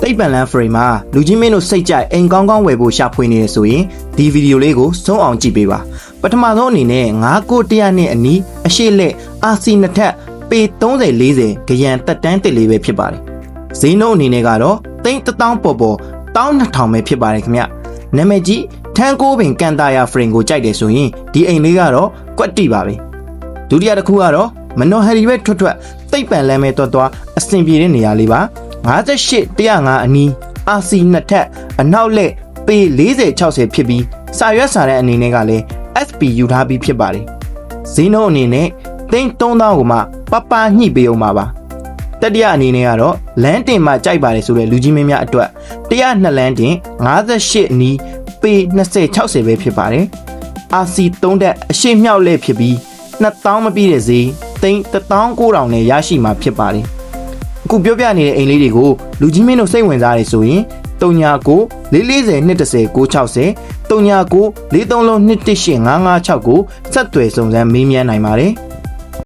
တိတ်ပံလန်း frame မှာလူကြီးမင်းတို့စိတ်ကြိုက်အိမ်ကောင်းကောင်းဝယ်ဖို့ရှာဖွေနေတယ်ဆိုရင်ဒီဗီဒီယိုလေးကိုဆုံးအောင်ကြည့်ပေးပါပထမဆုံးအနေနဲ့9ကို100နဲ့အနီးအရှိလက် RC နှစ်ထပ်ပေ30-40ကြရန်တက်တန်းတစ်လေးပဲဖြစ်ပါတယ်ဈေးနှုန်းအနေနဲ့ကတော့1000ပေါ်ပေါ်12000ပဲဖြစ်ပါတယ်ခင်ဗျနာမည်ကြီးထန်းကိုပင်ကန်တာယာ frame ကိုကြိုက်တယ်ဆိုရင်ဒီအိမ်လေးကတော့ကွက်တိပါပဲဒုတိယတစ်ခုကတော့မနော်ဟယ်ရီပဲထွက်တိတ်ပံလန်းပဲတွတ်အဆင်ပြေတဲ့နေရာလေးပါ58 105အနီး RC နှစ်ထပ်အနောက်လက်ပေ40-60ဖြစ်ပြီးစာရွက်စာတမ်းအနေနဲ့ကလည်း SP ယူထားပြီးဖြစ်ပါတယ်ဈေးနှုန်းအနေနဲ့3000ကိုမှပပညှိပေးအောင်ပါတတိယအနေနဲ့ကတော့လမ်းတင်မှကြိုက်ပါတယ်ဆိုတဲ့လူကြီးမင်းများအတွက်102လမ်းတင်58အနီးပေ20-60ပဲဖြစ်ပါတယ် RC 3တက်အရှိမြောက်လက်ဖြစ်ပြီး2000မပြည့်တဲ့ဈေး19000နဲ့ရရှိမှာဖြစ်ပါတယ်အခုပြောပြနေတဲ့အိမ်လေးတွေကိုလူကြီးမင်းတို့စိတ်ဝင်စားတယ်ဆိုရင်39 440 210 960 39 433 218 556ကိုဆက်သွယ်စုံစမ်းမေးမြန်းနိုင်ပါတယ်